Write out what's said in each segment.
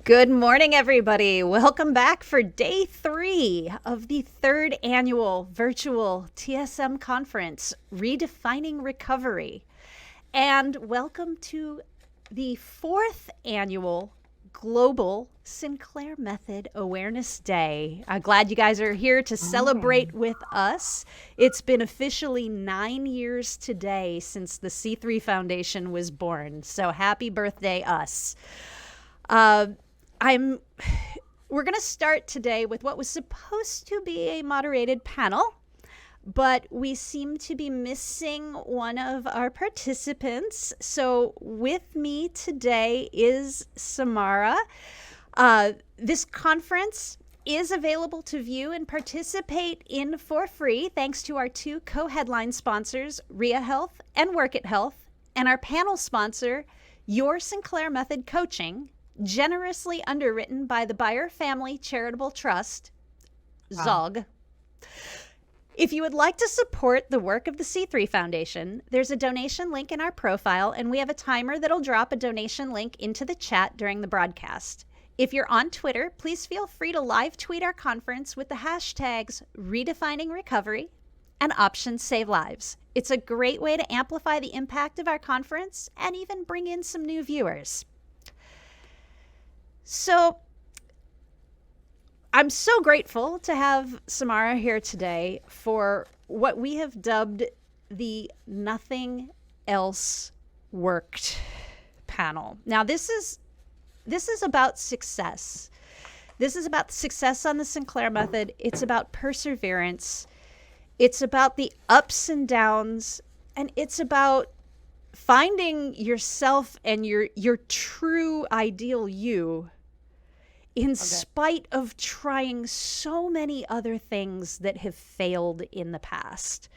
Good morning, everybody. Welcome back for day 3 of the 3rd annual virtual TSM conference, Redefining Recovery. And welcome to the 4th annual Global Sinclair Method Awareness Day. I'm glad you guys are here to celebrate with us. It's been officially 9 years today since the C3 Foundation was born. So happy birthday, us. We're going to start today with what was supposed to be a moderated panel, but we seem to be missing one of our participants. So with me today is Samara. This conference is available to view and participate in for free, thanks to our 2 co-headline sponsors, RIA Health and Work It Health, and our panel sponsor, Your Sinclair Method Coaching, generously underwritten by the Beyer Family Charitable Trust, ZOG. If you would like to support the work of the C3 Foundation, there's a donation link in our profile, and we have a timer that'll drop a donation link into the chat during the broadcast. If you're on Twitter, please feel free to live tweet our conference with the hashtags Redefining Recovery and Options Save Lives. It's a great way to amplify the impact of our conference and even bring in some new viewers. So I'm so grateful to have Samara here today for what we have dubbed the Nothing Else Worked panel. Now, this is about success. This is about success on the Sinclair Method. It's about perseverance. It's about the ups and downs, and it's about finding yourself and your true ideal you in spite of trying so many other things that have failed in the past.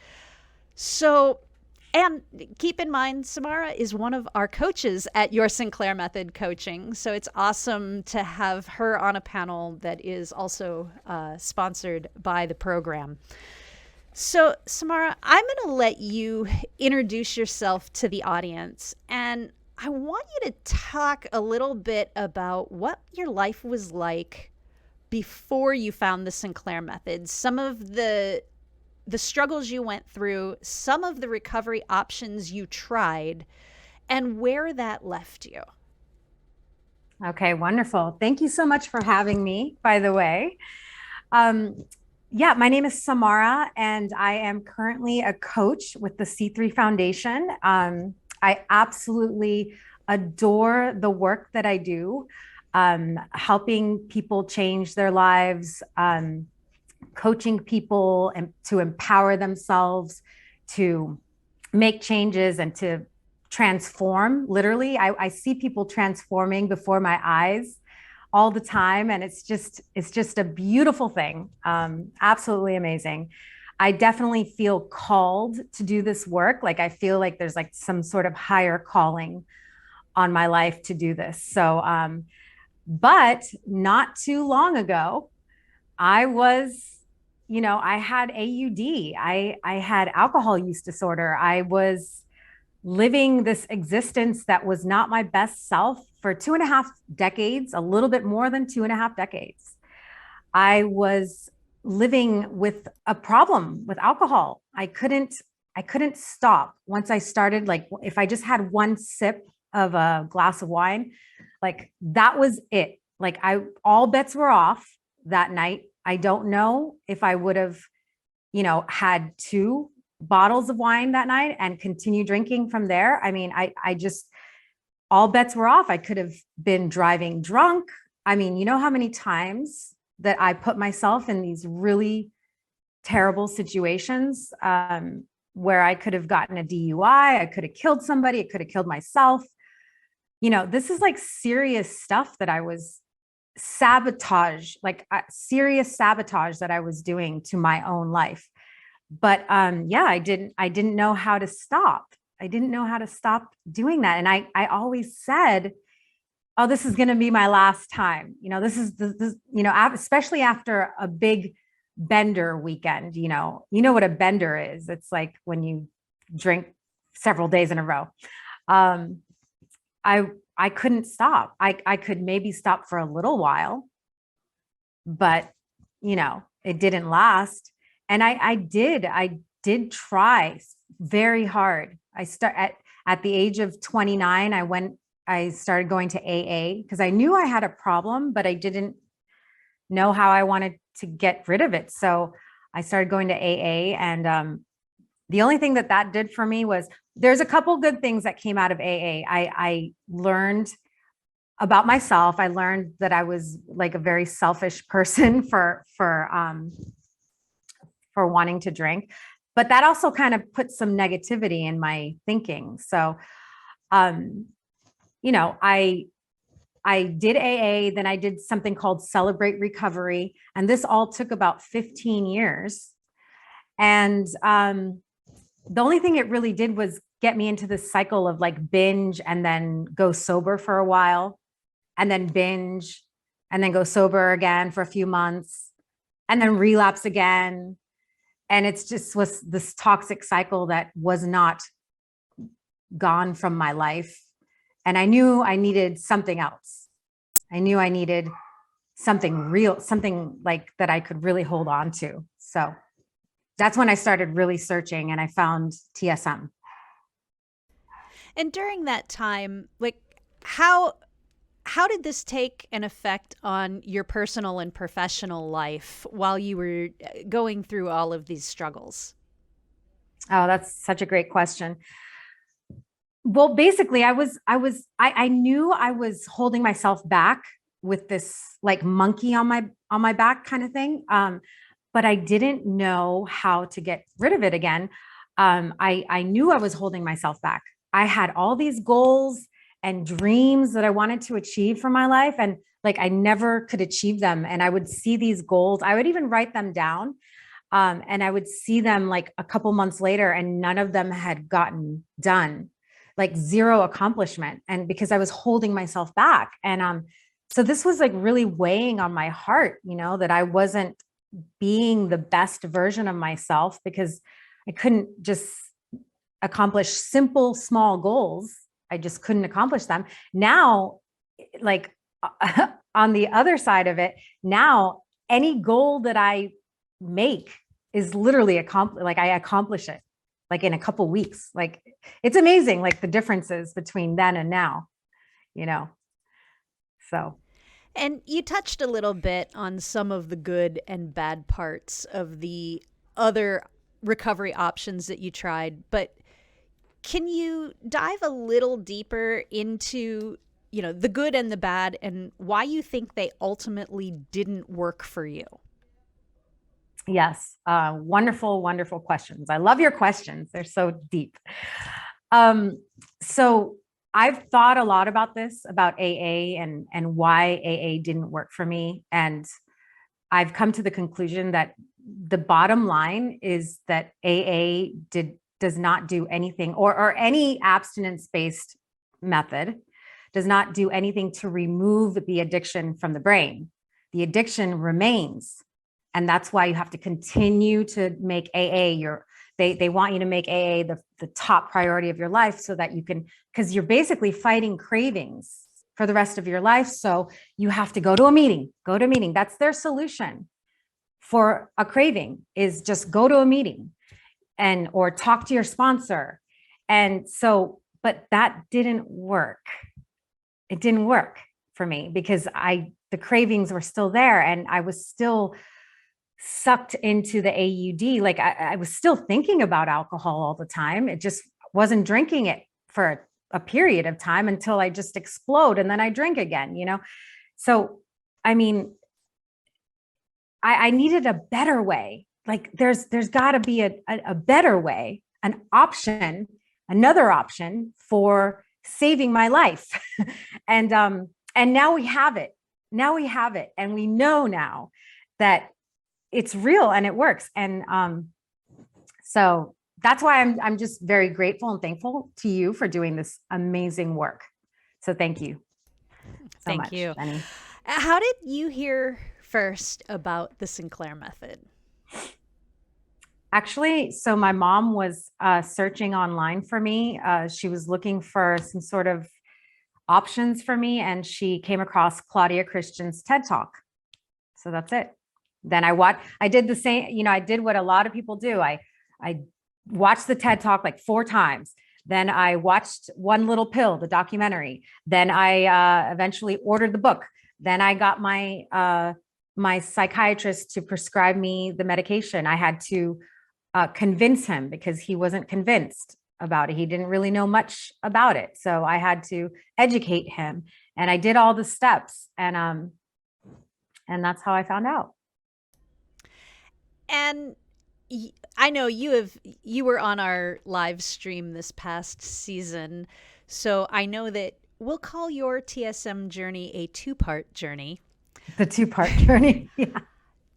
So, and keep in mind, Samara is one of our coaches at Your Sinclair Method Coaching. So it's awesome to have her on a panel that is also sponsored by the program. So, Samara, I'm going to let you introduce yourself to the audience, and I want you to talk a little bit about what your life was like before you found the Sinclair Method, some of the struggles you went through, some of the recovery options you tried, and where that left you. Okay, wonderful. Thank you so much for having me, by the way. Yeah, my name is Samara, and I am currently a coach with the C3 Foundation. I absolutely adore the work that I do, helping people change their lives, coaching people and to empower themselves, to make changes and to transform. Literally, I see people transforming before my eyes all the time. And it's just a beautiful thing. Absolutely amazing. I definitely feel called to do this work. Like, I feel like there's like some sort of higher calling on my life to do this. So, but not too long ago, I was, I had AUD. I had alcohol use disorder. I was living this existence that was not my best self for 2.5 decades, a little bit more than 2.5 decades. I was living with a problem with alcohol. I couldn't stop once I started. Like, if I just had one sip of a glass of wine, like, that was it. Like, all bets were off that night. I don't know if I would have, had 2 bottles of wine that night and continue drinking from there. I mean, I just, all bets were off. I could have been driving drunk. I mean, you know how many times that I put myself in these really terrible situations, where I could have gotten a DUI, I could have killed somebody, I could have killed myself. This is like serious stuff that I was serious sabotage that I was doing to my own life. But yeah, I didn't know how to stop. I didn't know how to stop doing that. And I always said, oh, this is going to be my last time. This is especially after a big bender weekend. You know what a bender is. It's like when you drink several days in a row. I I couldn't stop. I could maybe stop for a little while, but it didn't last. And I did try very hard. At the age of 29, I started going to AA because I knew I had a problem, but I didn't know how I wanted to get rid of it. So I started going to AA, and the only thing that did for me was, there's a couple good things that came out of AA. I learned about myself. I learned that I was like a very selfish person for wanting to drink, but that also kind of put some negativity in my thinking. So, um, I did AA, then I did something called Celebrate Recovery, and this all took about 15 years. And the only thing it really did was get me into this cycle of like binge and then go sober for a while, and then binge and then go sober again for a few months and then relapse again. And it's just was this toxic cycle that was not gone from my life. And I knew I needed something else. I knew I needed something real, something like that I could really hold on to. So that's when I started really searching, and I found TSM. And during that time, like, how did this take an effect on your personal and professional life while you were going through all of these struggles? Oh, that's such a great question. Well, basically, I knew I was holding myself back with this like monkey on my back kind of thing. But I didn't know how to get rid of it again. I knew I was holding myself back. I had all these goals and dreams that I wanted to achieve for my life, and like I never could achieve them. And I would see these goals. I would even write them down. And I would see them like a couple months later, and none of them had gotten done, like zero accomplishment. And because I was holding myself back. And so this was like really weighing on my heart, that I wasn't being the best version of myself because I couldn't just accomplish simple, small goals. I just couldn't accomplish them. Now, like on the other side of it, now any goal that I make is literally like I accomplish it like in a couple weeks. Like it's amazing, like the differences between then and now, you know. So And you touched a little bit on some of the good and bad parts of the other recovery options that you tried, but can you dive a little deeper into, the good and the bad and why you think they ultimately didn't work for you? yes, wonderful, wonderful questions. I love your questions. They're so deep. Um, so I've thought a lot about this, about AA and why AA didn't work for me. And I've come to the conclusion that the bottom line is that AA does not do anything, or any abstinence-based method does not do anything to remove the addiction from the brain. The addiction remains. And that's why you have to continue to make AA they want you to make AA the top priority of your life, so that you can, because you're basically fighting cravings for the rest of your life. So you have to go to a meeting. That's their solution for a craving, is just go to a meeting or talk to your sponsor. And so, but that didn't work. It didn't work for me because the cravings were still there, and I was still sucked into the AUD. Like I was still thinking about alcohol all the time. It just wasn't drinking it for a period of time until I just explode, and then I drink again, So, I mean, I needed a better way. Like there's got to be a better way, another option for saving my life. and now we have it. And we know now that it's real and it works. And so that's why I'm just very grateful and thankful to you for doing this amazing work. So thank you so Thank much, you. Jenny. How did you hear first about the Sinclair Method? Actually, so my mom was searching online for me. She was looking for some sort of options for me, and she came across Claudia Christian's TED Talk. So that's it. Then I did the same, I did what a lot of people do. I watched the TED Talk like 4 times. Then I watched One Little Pill, the documentary. Then I eventually ordered the book. Then I got my psychiatrist to prescribe me the medication. I had to convince him because he wasn't convinced about it. He didn't really know much about it. So I had to educate him, and I did all the steps, and that's how I found out. And I know you were on our live stream this past season, so I know that we'll call your TSM journey a 2-part journey. The 2-part journey. Yeah.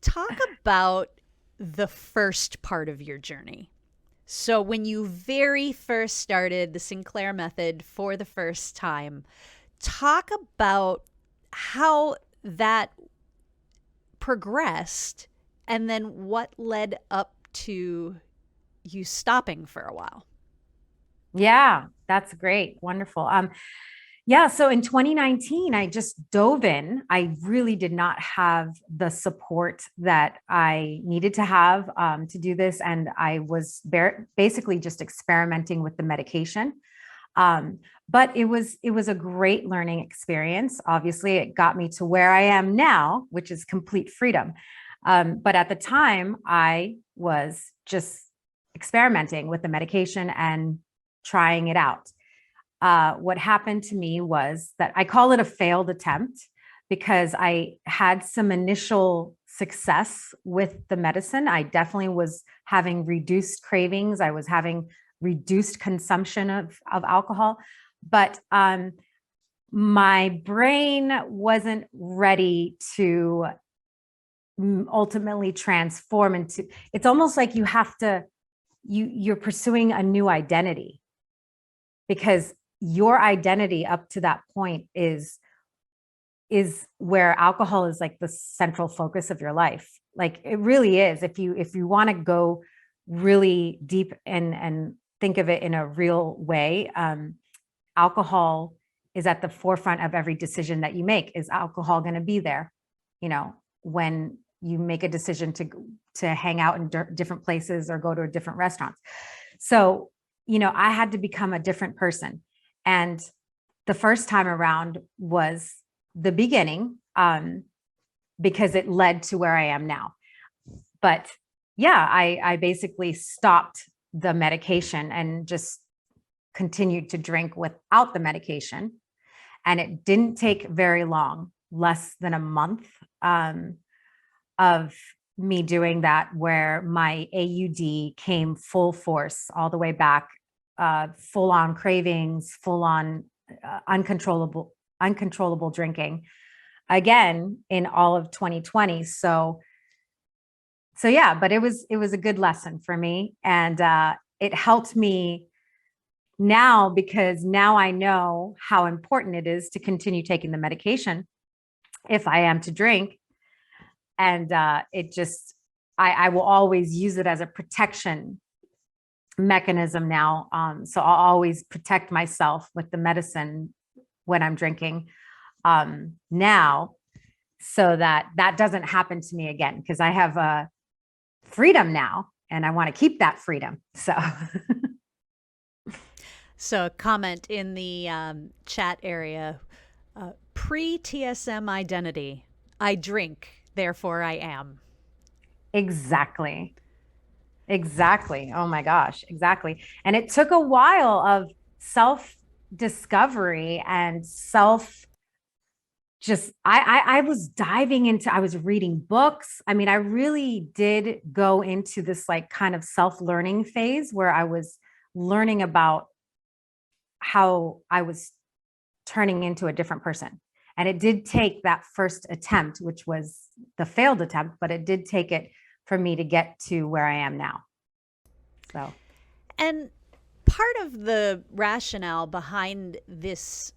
Talk about the first part of your journey. So when you very first started the Sinclair Method for the first time, talk about how that progressed and then what led up to you stopping for a while. Yeah, that's great. Wonderful. Yeah, so in 2019, I just dove in. I really did not have the support that I needed to have to do this. And I was basically just experimenting with the medication. But it was a great learning experience. Obviously, it got me to where I am now, which is complete freedom. But at the time, I was just experimenting with the medication and trying it out. What happened to me was that I call it a failed attempt because I had some initial success with the medicine. I definitely was having reduced cravings. I was having reduced consumption of alcohol, but my brain wasn't ready to ultimately transform into, it's almost like you're pursuing a new identity, because your identity up to that point is where alcohol is like the central focus of your life. Like it really is. If you want to go really deep and think of it in a real way, alcohol is at the forefront of every decision that you make. Is alcohol going to be there? When you make a decision to hang out in different places or go to different restaurants. So, I had to become a different person. And the first time around was the beginning, because it led to where I am now. But yeah, I basically stopped the medication and just continued to drink without the medication. And it didn't take very long, less than a month of me doing that, where my AUD came full force all the way back, full on cravings, full on uncontrollable drinking again in all of 2020. So yeah, but it was a good lesson for me. And it helped me now, because now I know how important it is to continue taking the medication if I am to drink. And I will always use it as a protection mechanism now. So I'll always protect myself with the medicine when I'm drinking now, so that doesn't happen to me again, because I have freedom now and I want to keep that freedom. So a comment in the chat area, pre-TSM identity, I drink, therefore I am. Exactly. Oh my gosh, exactly. And it took a while of self-discovery and I was diving into, I was reading books. I mean, I really did go into this like kind of self-learning phase where I was learning about how I was turning into a different person. And it did take that first attempt, which was the failed attempt, but it did take it for me to get to where I am now. So, and part of the rationale behind this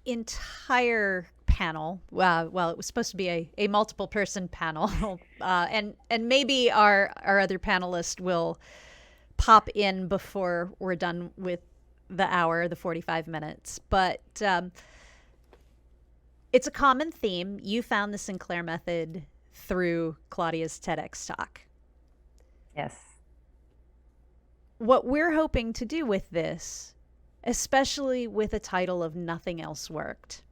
entire panel, well, it was supposed to be a multiple person panel, and maybe our other panelist will pop in before we're done with the hour, the 45 minutes. But It's a common theme. You found the Sinclair Method through Claudia's TEDx talk. Yes. What we're hoping to do with this, especially with a title of Nothing Else Worked,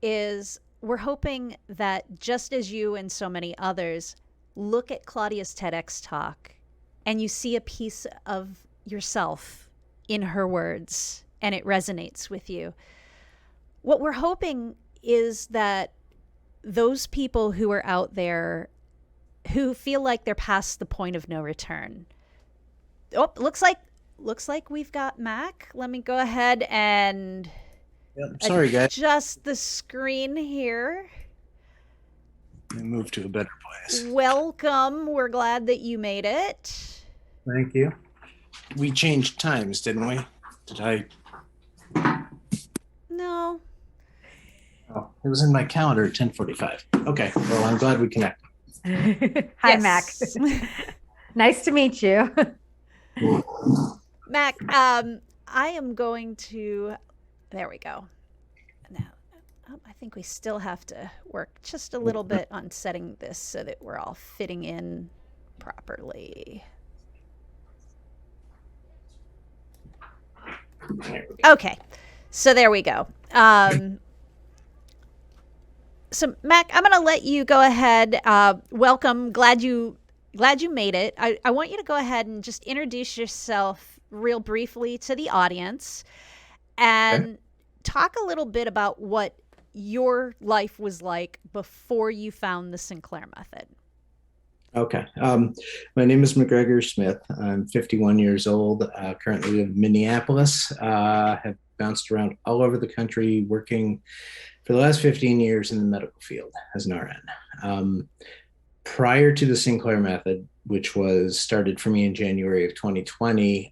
is we're hoping that just as you and so many others look at Claudia's TEDx talk and you see a piece of yourself in her words and it resonates with you, what we're hoping is that those people who are out there who feel like they're past the point of no return. Oh, looks like we've got Mac. Let me go ahead and sorry, guys. adjust the screen here. I moved to a better place. Welcome. We're glad that you made it. Thank you. We changed times, didn't we? Did I? No. Oh, it was in my calendar at 10:45. Okay. Well, I'm glad we connected. Hi, Yes. Mac. Nice to meet you. Mac, I am going to, there we go. Now, I think we still have to work just a little bit on setting this so that we're all fitting in properly. Okay, so there we go. So Mac, I'm going to let you go ahead. Welcome. Glad you made it. I want you to go ahead and just introduce yourself real briefly to the audience and talk a little bit about what your life was like before you found the Sinclair Method. Okay. My name is McGregor Smith. I'm 51 years old. Currently live in Minneapolis. Have bounced around all over the country working for the last 15 years in the medical field as an RN. Prior to the Sinclair Method, which was started for me in January of 2020,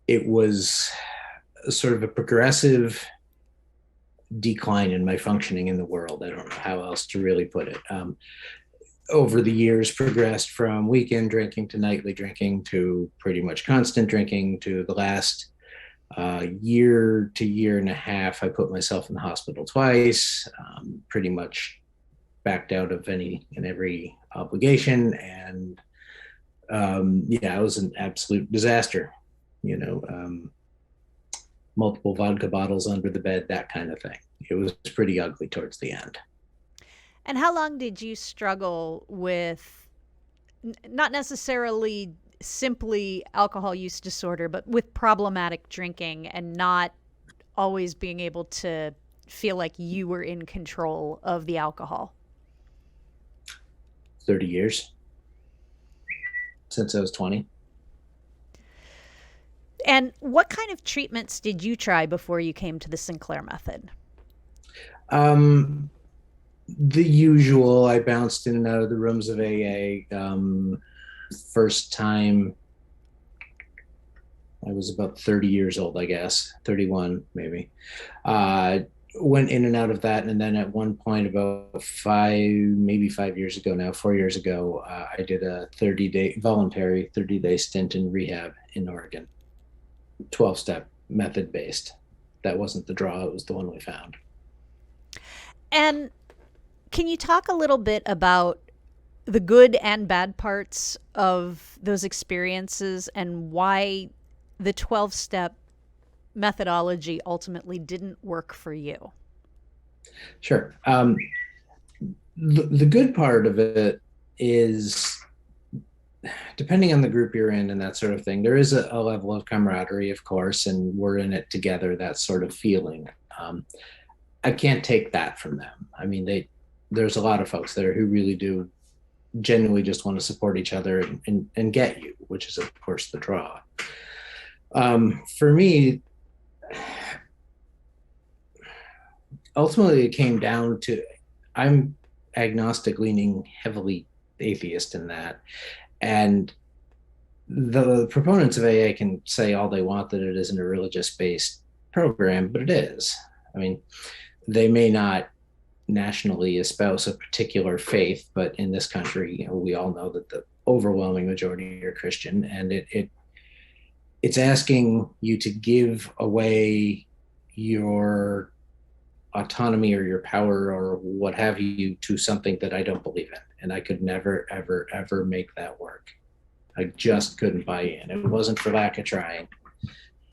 it was sort of a progressive decline in my functioning in the world. I don't know how else to really put it. Over the years, progressed from weekend drinking to nightly drinking to pretty much constant drinking to the last year to year and a half. I put myself in the hospital twice, pretty much backed out of any and every obligation. And it was an absolute disaster, multiple vodka bottles under the bed, that kind of thing. It was pretty ugly towards the end. And how long did you struggle with not necessarily simply alcohol use disorder, but with problematic drinking and not always being able to feel like you were in control of the alcohol? 30 years since I was 20. And what kind of treatments did you try before you came to the Sinclair Method? The usual. I bounced in and out of the rooms of AA. First time I was about 30 years old, I guess, 31 maybe. Went in and out of that. And then at one point about 4 years ago, I did a voluntary 30-day stint in rehab in Oregon, 12-step method based. That wasn't the draw. It was the one we found. And can you talk a little bit about the good and bad parts of those experiences and why the 12-step methodology ultimately didn't work for you? Sure. The good part of it is, depending on the group you're in and that sort of thing, there is a level of camaraderie, of course, and we're in it together, that sort of feeling. I can't take that from them. I mean, there's a lot of folks there who really do genuinely just want to support each other and get you, which is, of course, the draw. For me, ultimately, it came down to, I'm agnostic, leaning heavily atheist in that. And the proponents of AA can say all they want that it isn't a religious-based program, but it is. I mean, they may not nationally espouse a particular faith, but in this country, we all know that the overwhelming majority are Christian, and it's asking you to give away your autonomy or your power or what have you to something that I don't believe in. And I could never, ever, ever make that work. I just couldn't buy in. It wasn't for lack of trying.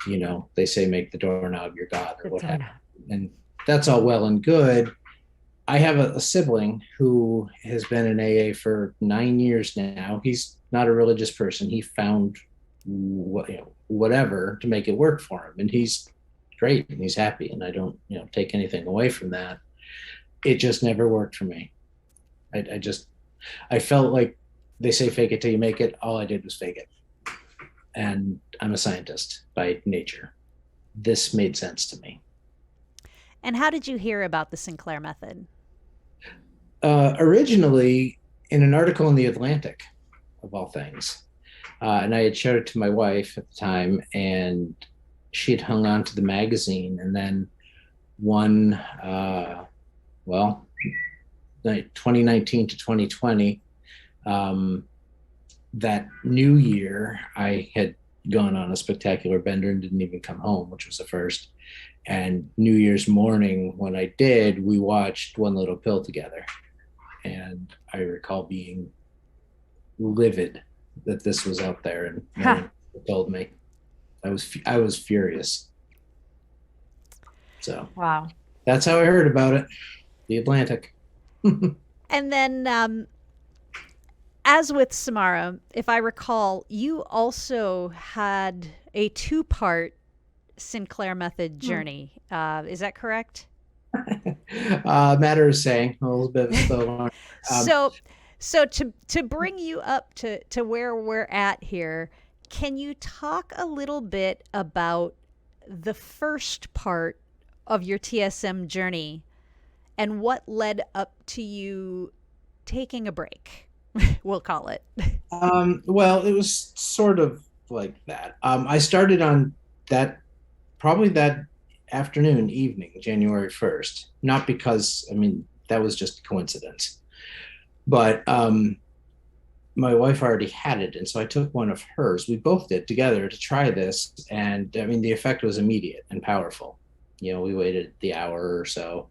You know, they say make the doorknob your God or what have you. And that's all well and good. I have a sibling who has been in AA for 9 years now. He's not a religious person. He found whatever to make it work for him. And he's great and he's happy. And I don't, take anything away from that. It just never worked for me. I felt like they say fake it till you make it. All I did was fake it. And I'm a scientist by nature. This made sense to me. And how did you hear about the Sinclair Method? Originally, in an article in The Atlantic, of all things. And I had showed it to my wife at the time, and she had hung on to the magazine. And then 2019 to 2020, that new year, I had gone on a spectacular bender and didn't even come home, which was the first. And New Year's morning, when I did, we watched One Little Pill together. And I recall being livid that this was out there, and no one told me. I was furious. So wow, that's how I heard about it. The Atlantic. And then, as with Samara, if I recall, you also had a 2-part Sinclair Method journey. Is that correct? Matter of saying, a little bit slow. So to bring you up to where we're at here, can you talk a little bit about the first part of your TSM journey and what led up to you taking a break? We'll call it. Well, it was sort of like that. I started on that evening, January 1st, not because, that was just a coincidence. But my wife already had it, and so I took one of hers. We both did together to try this, and the effect was immediate and powerful. We waited the hour or so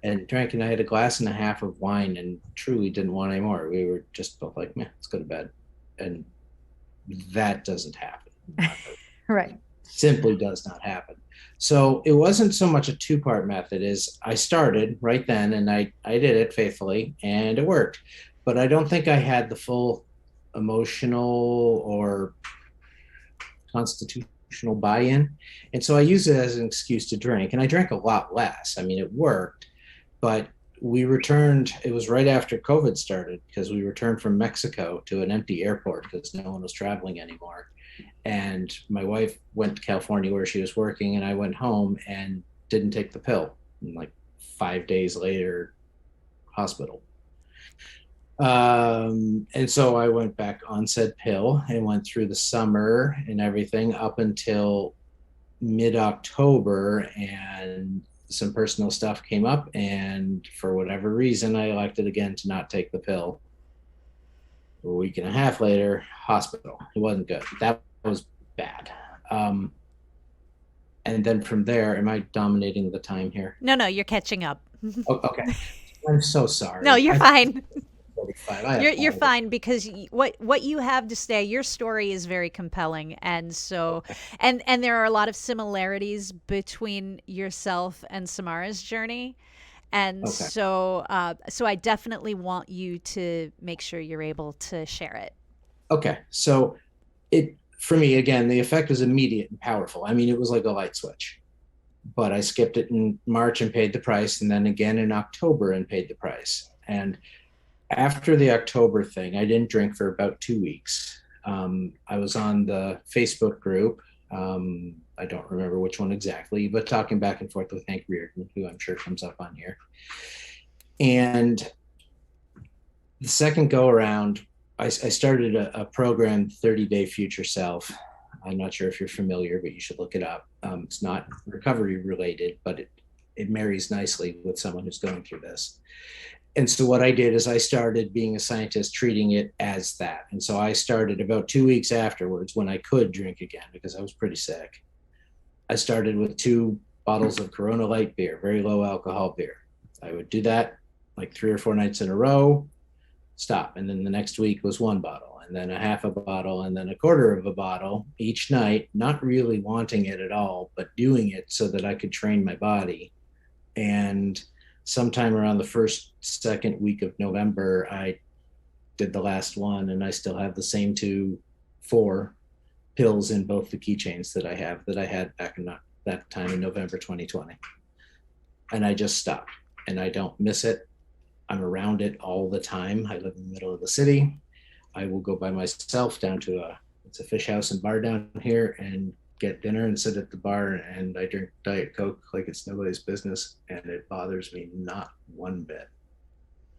and drank, and I had a glass and a half of wine and truly didn't want any more. We were just both like, man, let's go to bed. And that doesn't happen. Right. Simply does not happen. So it wasn't so much a 2-part method as I started right then, and I did it faithfully, and it worked. But I don't think I had the full emotional or constitutional buy-in. And so I used it as an excuse to drink, and I drank a lot less. It worked, but we returned, it was right after COVID started, because we returned from Mexico to an empty airport because no one was traveling anymore. And my wife went to California where she was working, and I went home and didn't take the pill. And like 5 days later, hospital. And so I went back on said pill and went through the summer and everything up until mid-October, and some personal stuff came up, and for whatever reason, I elected again to not take the pill. A week and a half later, hospital. It wasn't good. That was bad. And then from there, am I dominating the time here? No, you're catching up. Oh, okay. I'm so sorry. No, you're fine. You're apologize. fine, because what you have to say, your story is very compelling, and so and there are a lot of similarities between yourself and Samara's journey, and so I definitely want you to make sure you're able to share it. Okay, so for me, again, the effect was immediate and powerful. It was like a light switch. But I skipped it in March and paid the price, and then again in October and paid the price. And after the October thing, I didn't drink for about 2 weeks. I was on the Facebook group. I don't remember which one exactly, but talking back and forth with Hank Reardon, who I'm sure comes up on here. And the second go around, I started a program, 30-Day Future Self. I'm not sure if you're familiar, but you should look it up. It's not recovery related, but it marries nicely with someone who's going through this. And so what I did is I started being a scientist, treating it as that. And so I started about 2 weeks afterwards, when I could drink again, because I was pretty sick. I started with 2 bottles of Corona Light beer, very low alcohol beer. I would do that like 3 or 4 nights in a row, stop. And then the next week was 1 bottle, and then a half a bottle, and then a quarter of a bottle each night, not really wanting it at all, but doing it so that I could train my body. And sometime around the first, second week of November, I did the last one, and I still have the same 4 pills in both the keychains that I had back in that time in November 2020. And I just stopped, and I don't miss it. I'm around it all the time. I live in the middle of the city. I will go by myself down to it's a fish house and bar down here, and get dinner and sit at the bar, and I drink Diet Coke like it's nobody's business, and it bothers me not one bit.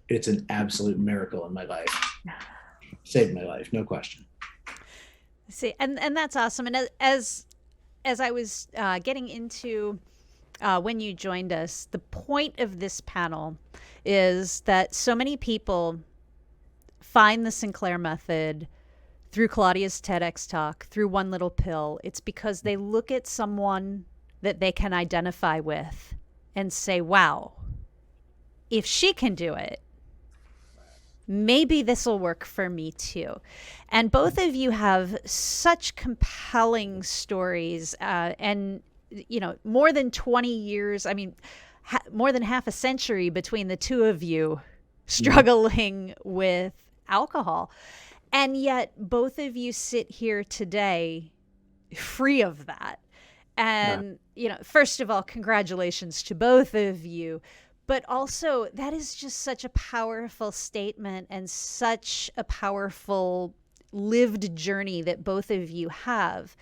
It's an absolute miracle in my life. Saved my life, no question. See, and that's awesome. And as I was getting into when you joined us, the point of this panel is that so many people find the Sinclair Method through Claudia's TEDx talk, through One Little Pill. It's because they look at someone that they can identify with and say, wow, if she can do it, maybe this will work for me too. And both of you have such compelling stories, and more than 20 years, I mean, more than half a century between the two of you struggling with alcohol. And yet both of you sit here today free of that. And, first of all, congratulations to both of you. But also, that is just such a powerful statement and such a powerful lived journey that both of you have,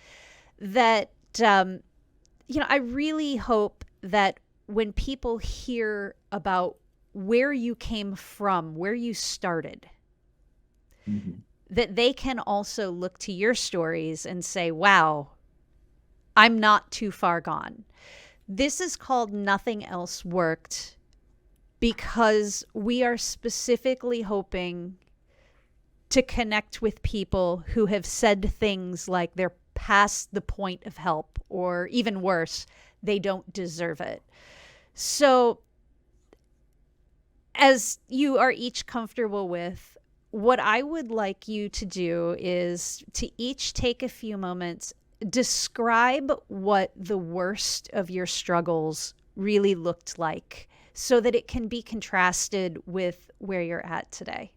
that, I really hope that when people hear about where you came from, where you started, that they can also look to your stories and say, wow, I'm not too far gone. This is called Nothing Else Worked, because we are specifically hoping to connect with people who have said things like they're past the point of help, or even worse, they don't deserve it. So as you are each comfortable with, what I would like you to do is to each take a few moments, describe what the worst of your struggles really looked like, so that it can be contrasted with where you're at today.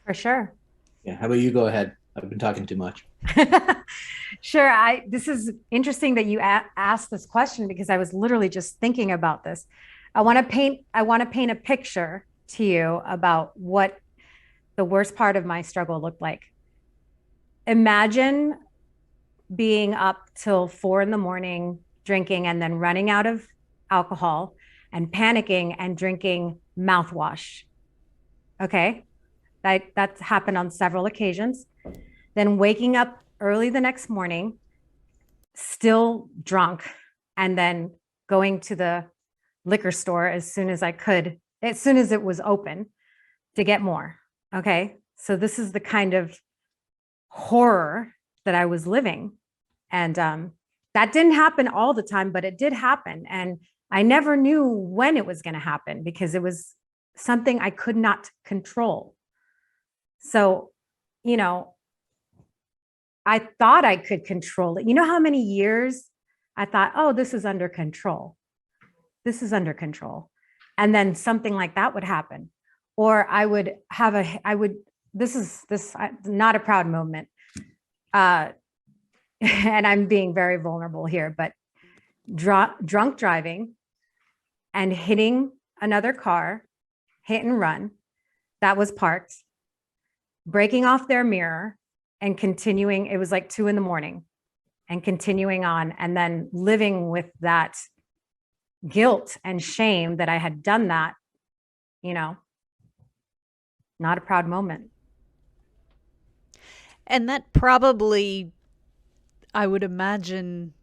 For sure. Yeah, how about you go ahead? I've been talking too much. Sure. This is interesting that you asked this question, because I was literally just thinking about this. I want to paint a picture to you about what the worst part of my struggle looked like. Imagine being up till 4 a.m. drinking, and then running out of alcohol and panicking and drinking mouthwash. Okay. That's happened on several occasions. Then waking up early the next morning, still drunk, and then going to the liquor store as soon as I could, as soon as it was open, to get more. Okay. So this is the kind of horror that I was living. And that didn't happen all the time, but it did happen. And I never knew when it was going to happen, because it was something I could not control. So, I thought I could control it. You know how many years I thought, oh, this is under control. This is under control. And then something like that would happen. Or this is not a proud moment. And I'm being very vulnerable here, but drunk driving and hitting another car, hit and run, that was parked, breaking off their mirror and continuing. It was like 2 a.m. and continuing on, and then living with that guilt and shame that I had done that, not a proud moment. And that probably, I would imagine,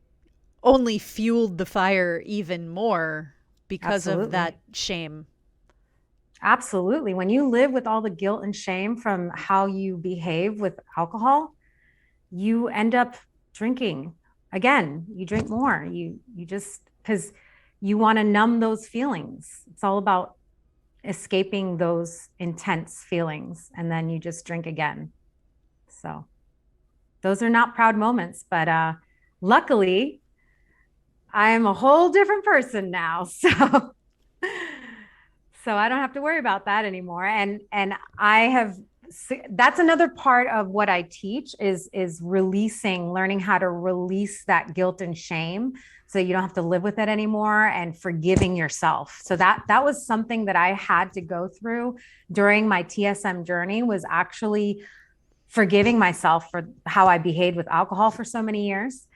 only fueled the fire even more because Absolutely. of that shame. Absolutely. When you live with all the guilt and shame from how you behave with alcohol, you end up drinking again, you drink more. You just, because you want to numb those feelings. It's all about escaping those intense feelings, and then you just drink again. So those are not proud moments, but luckily I am a whole different person now. So I don't have to worry about that anymore. And I have, that's another part of what I teach is learning how to release that guilt and shame, so you don't have to live with it anymore, and forgiving yourself. So that was something that I had to go through during my TSM journey, was actually forgiving myself for how I behaved with alcohol for so many years.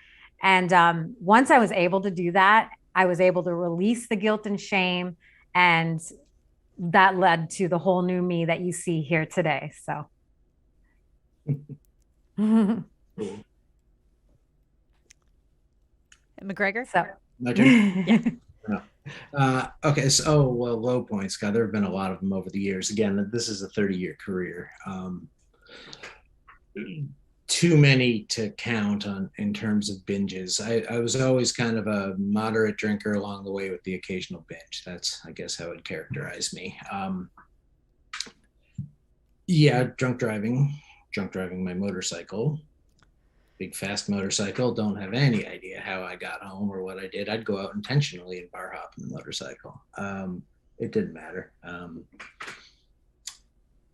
And once I was able to do that, I was able to release the guilt and shame, and that led to the whole new me that you see here today. So. McGregor? So. My turn? Yeah. Okay, so well, low points. God, there have been a lot of them over the years. Again, this is a 30-year career. Too many to count on in terms of binges. I was always kind of a moderate drinker along the way with the occasional binge. That's, I guess, how it would characterize me. Yeah, drunk driving my motorcycle. Big fast motorcycle. Don't have any idea how I got home or what I did. I'd go out intentionally and bar hop on the motorcycle. It didn't matter.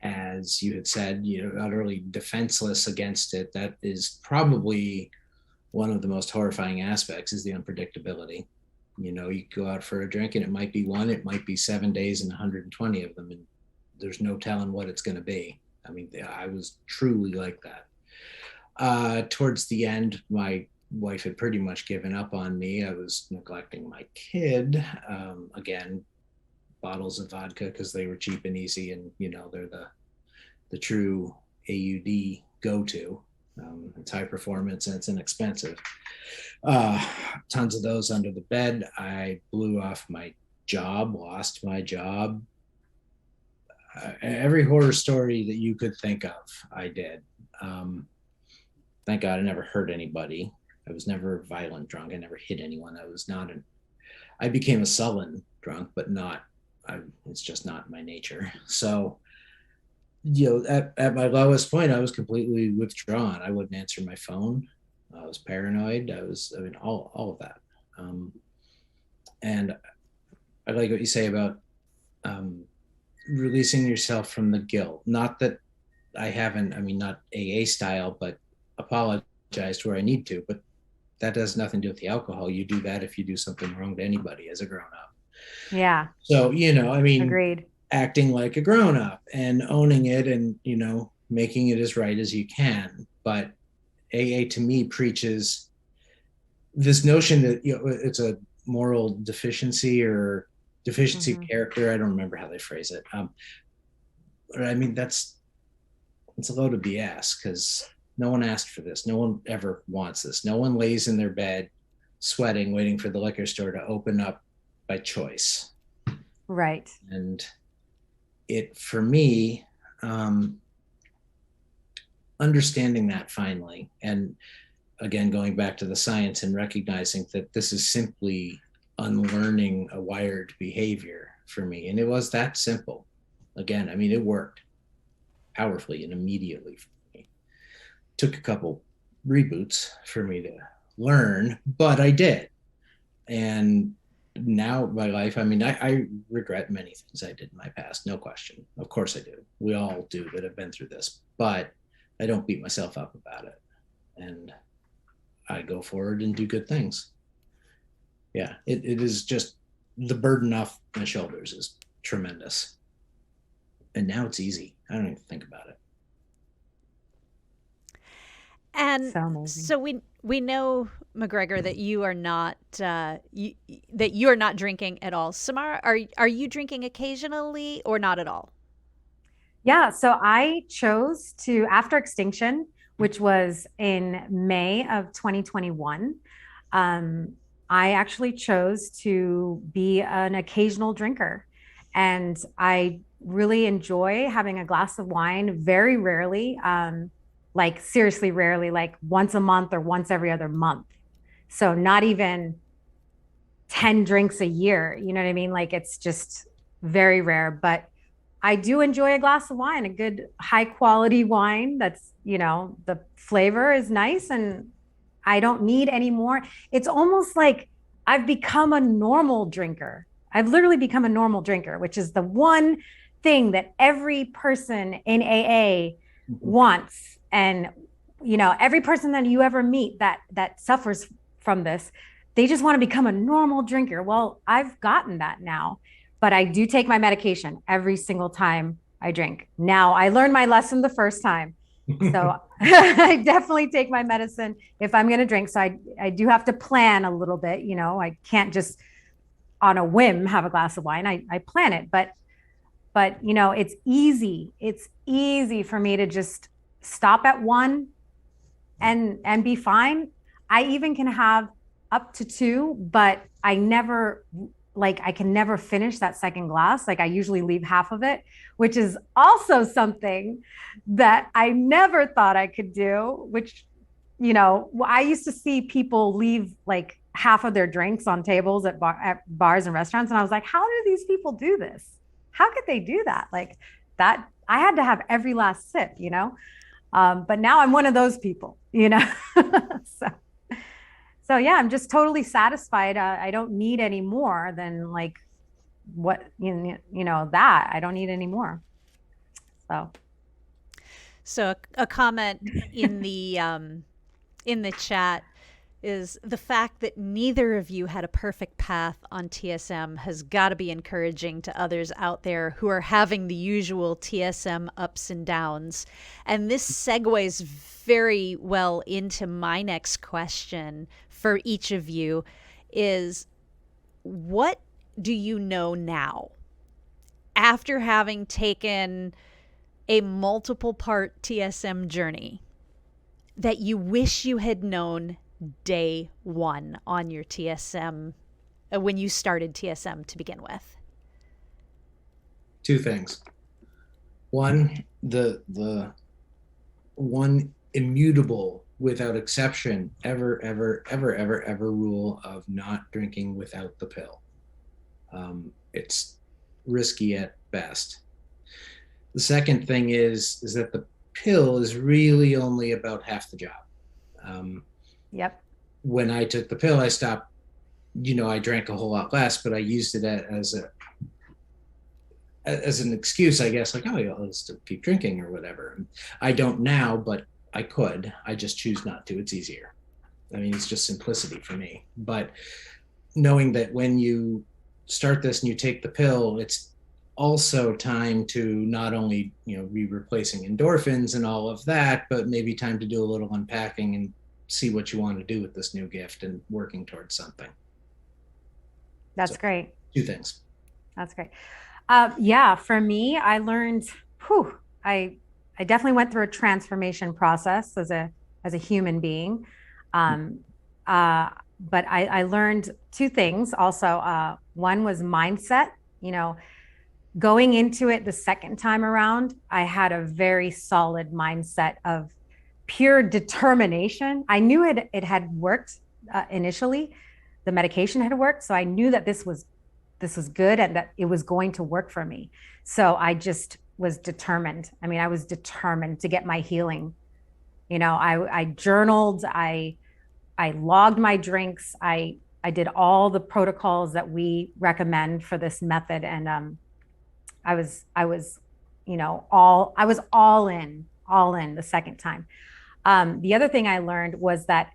As you had said, utterly defenseless against it. That is probably one of the most horrifying aspects, is the unpredictability. You go out for a drink and it might be one, it might be 7 days and 120 of them, and there's no telling what it's going to be. I mean, I was truly like that. Towards the end, my wife had pretty much given up on me. I was neglecting my kid. Again, bottles of vodka because they were cheap and easy, and they're the true AUD go-to. It's high performance and it's inexpensive. Tons of those under the bed. I blew off my job, lost my job. Every horror story that you could think of, I did. Thank God I never hurt anybody. I was never a violent drunk. I never hit anyone. I became a sullen drunk, but it's just not my nature. So, at my lowest point, I was completely withdrawn. I wouldn't answer my phone. I was paranoid. All of that. And I like what you say about releasing yourself from the guilt. Not that I haven't, not AA style, but apologized where I need to. But that has nothing to do with the alcohol. You do that if you do something wrong to anybody as a grown up. Yeah. So, agreed. Acting like a grown up and owning it and, making it as right as you can. But AA to me preaches this notion that, it's a moral deficiency or deficiency of character. I don't remember how they phrase it. It's a load of BS, because no one asked for this. No one ever wants this. No one lays in their bed sweating, waiting for the liquor store to open up by choice. Right. And it, for me, understanding that finally, and again, going back to the science and recognizing that this is simply unlearning a wired behavior for me. And it was that simple. Again, it worked powerfully and immediately for me. Took a couple reboots for me to learn, but I did. And now my life, I regret many things I did in my past, no question. Of course I do. We all do that have been through this, but I don't beat myself up about it. And I go forward and do good things. Yeah, it is just, the burden off my shoulders is tremendous. And now it's easy. I don't even think about it. And so we know, McGregor, that you are not that you are not drinking at all. Samara, are you drinking occasionally or not at all? Yeah, so I chose to, after Extinction, which was in May of 2021, I actually chose to be an occasional drinker. And I really enjoy having a glass of wine very rarely, like seriously rarely, like once a month or once every other month. So not even 10 drinks a year, you know what I mean? Like it's just very rare, but I do enjoy a glass of wine, a good high quality wine that's, the flavor is nice and I don't need any more. It's almost like I've become a normal drinker. I've literally become a normal drinker, which is the one thing that every person in AA wants. And, every person that you ever meet that suffers from this, they just want to become a normal drinker. Well, I've gotten that now, but I do take my medication every single time I drink. Now, I learned my lesson the first time. So I definitely take my medicine if I'm going to drink. So I do have to plan a little bit, I can't just on a whim have a glass of wine. I plan it, but it's easy. It's easy for me to just stop at one and be fine. I even can have up to two, but I can never finish that second glass. Like I usually leave half of it, which is also something that I never thought I could do, which, I used to see people leave like half of their drinks on tables at bars and restaurants. And I was like, how do these people do this? How could they do that? Like that, I had to have every last sip, but now I'm one of those people, So yeah, I'm just totally satisfied. I don't need any more than like what, that I don't need any more. So a comment in the chat is the fact that neither of you had a perfect path on TSM has got to be encouraging to others out there who are having the usual TSM ups and downs. And this segues very well into my next question for each of you is, what do you know now after having taken a multiple part TSM journey that you wish you had known day one on your TSM, when you started TSM to begin with? Two things. One, the one immutable, without exception, ever rule of not drinking without the pill. It's risky at best. The second thing is that the pill is really only about half the job. Yep. When I took the pill, I stopped, I drank a whole lot less, but I used it as an excuse, I guess, like, oh, yeah, I'll just keep drinking or whatever. I don't now, but I could. I just choose not to. It's easier. I mean, it's just simplicity for me. But knowing that when you start this and you take the pill, it's also time to not only, be replacing endorphins and all of that, but maybe time to do a little unpacking and see what you want to do with this new gift and working towards something. That's great. Two things. That's great. Yeah, for me, I learned, I definitely went through a transformation process as a human being. But I learned two things also. One was mindset. Going into it the second time around, I had a very solid mindset of pure determination. I knew it had worked initially. The medication had worked. So I knew that this was good and that it was going to work for me. So I just was determined. I mean, I was determined to get my healing. I journaled, I logged my drinks. I did all the protocols that we recommend for this method. And I was all in the second time. The other thing I learned was that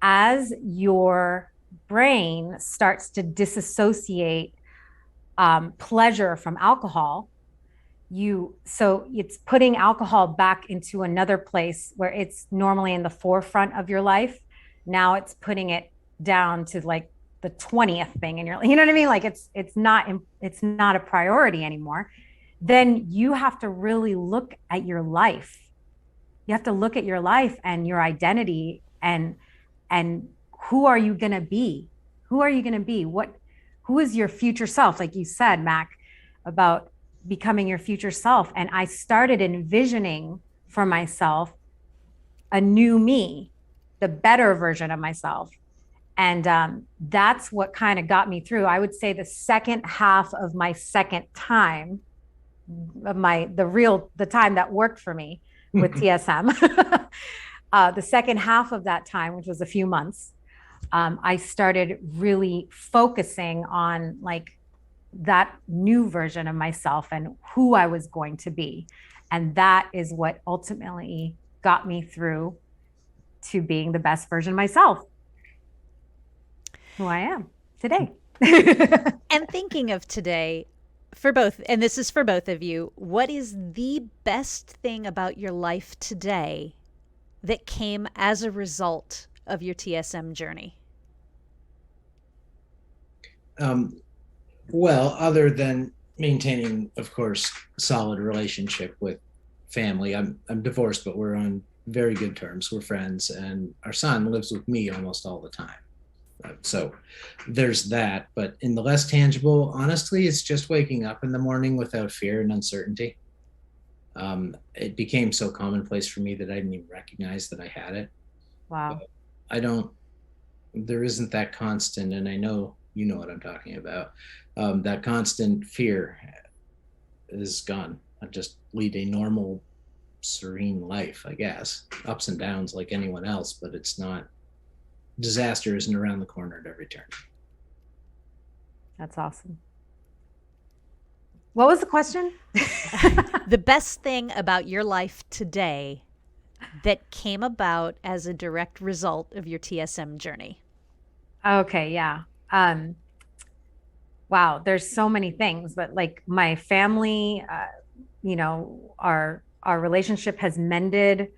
as your brain starts to disassociate pleasure from alcohol, so it's putting alcohol back into another place where it's normally in the forefront of your life. Now it's putting it down to like the 20th thing in your, you know what I mean? Like it's not a priority anymore. Then you have to really look at your life. You have to look at your life and your identity and who are you going to be? Who are you going to be? Who is your future self? Like you said, Mac, about becoming your future self. And I started envisioning for myself a new me, the better version of myself. And that's what kind of got me through. I would say the second half of my second time of the time that worked for me with TSM, the second half of that time, which was a few months, I started really focusing on like that new version of myself and who I was going to be. And that is what ultimately got me through to being the best version of myself, who I am today. And thinking of today, for both, and this is for both of you, what is the best thing about your life today that came as a result of your TSM journey? Well, other than maintaining, of course, solid relationship with family. I'm divorced, but we're on very good terms. We're friends, and our son lives with me almost all the time. So there's that. But in the less tangible, honestly, it's just waking up in the morning without fear and uncertainty. It became so commonplace for me that I didn't even recognize that I had it. Wow. But there isn't that constant, and I know you know what I'm talking about. That constant fear is gone. I just lead a normal, serene life, I guess. Ups and downs like anyone else, but it's not, disaster isn't around the corner at every turn. That's awesome. What was the question? The best thing about your life today that came about as a direct result of your TSM journey. Okay, yeah. Wow, there's so many things, but like my family, our relationship has mended.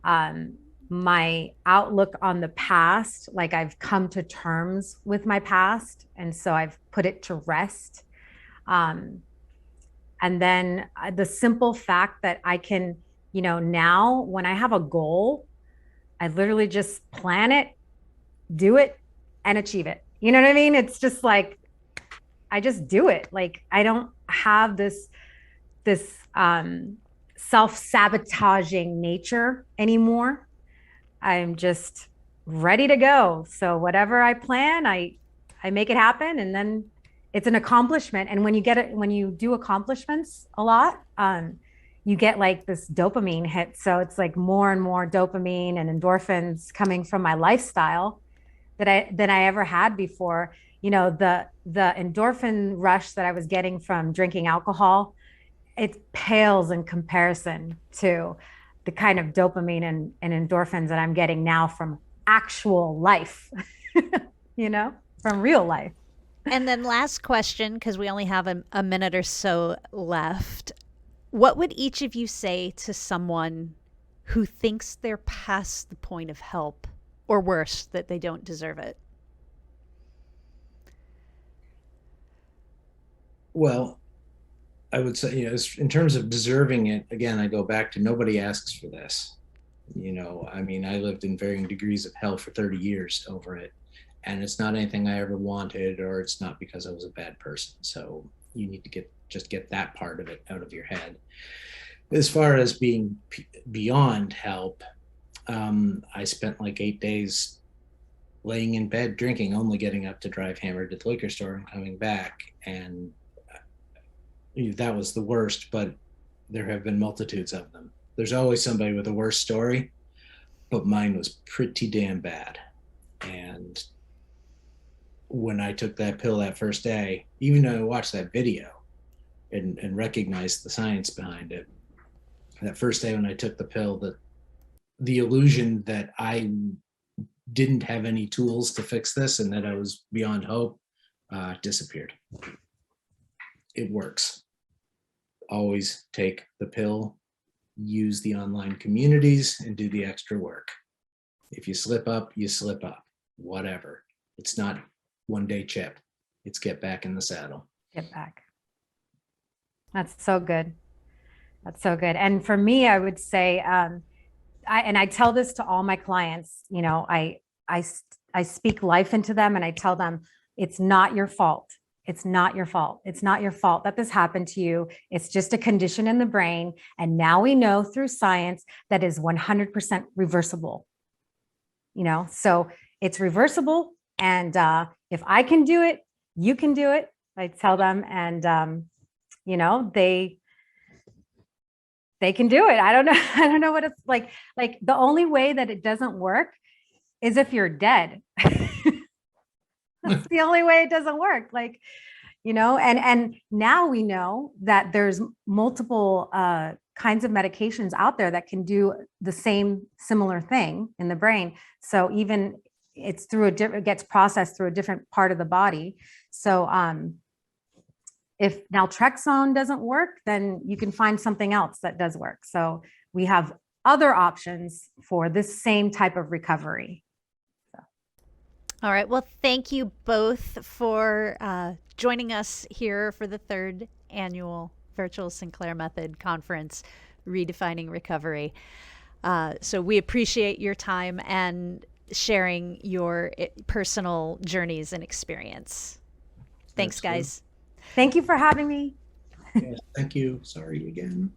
My outlook on the past, like I've come to terms with my past, and so I've put it to rest. And then the simple fact that I can, now when I have a goal, I literally just plan it, do it, and achieve it. You know what I mean? It's just like, I just do it. Like I don't have this self-sabotaging nature anymore. I'm just ready to go. So whatever I plan, I make it happen, and then it's an accomplishment. And when you do accomplishments a lot, you get like this dopamine hit. So it's like more and more dopamine and endorphins coming from my lifestyle than I ever had before. The endorphin rush that I was getting from drinking alcohol, it pales in comparison to the kind of dopamine and endorphins that I'm getting now from actual life, from real life. And then last question, because we only have a minute or so left. What would each of you say to someone who thinks they're past the point of help, or worse, that they don't deserve it? Well, I would say, in terms of deserving it, again, I go back to nobody asks for this. I mean, I lived in varying degrees of hell for 30 years over it. And it's not anything I ever wanted, or it's not because I was a bad person. So you need to get that part of it out of your head. As far as being beyond help, I spent like 8 days laying in bed drinking, only getting up to drive hammered to the liquor store and coming back. And that was the worst, but there have been multitudes of them. There's always somebody with a worse story, but mine was pretty damn bad. And when I took that pill that first day, even though I watched that video and recognized the science behind it, that first day when I took the pill, the illusion that I didn't have any tools to fix this and that I was beyond hope disappeared. It works. Always take the pill, use the online communities, and do the extra work. If you slip up, you slip up, whatever. It's not one day chip. It's get back in the saddle. Get back. That's so good. That's so good. And for me, I would say, I tell this to all my clients, I speak life into them, and I tell them, it's not your fault. It's not your fault. It's not your fault that this happened to you. It's just a condition in the brain. And now we know through science that is 100% reversible. So it's reversible, And if I can do it, you can do it. I tell them, and you know, they can do it. I don't know. I don't know what it's like. Like the only way that it doesn't work is if you're dead. That's the only way it doesn't work. Like, you know, and now we know that there's multiple kinds of medications out there that can do the same similar thing in the brain. So even it's through it gets processed through a different part of the body. So if naltrexone doesn't work, then you can find something else that does work. So we have other options for this same type of recovery. All right. Well, thank you both for joining us here for the 3rd annual Virtual Sinclair Method Conference, Redefining Recovery. So we appreciate your time and sharing your personal journeys and experience. Thanks, guys. Thank you for having me. Yes, thank you. Sorry again.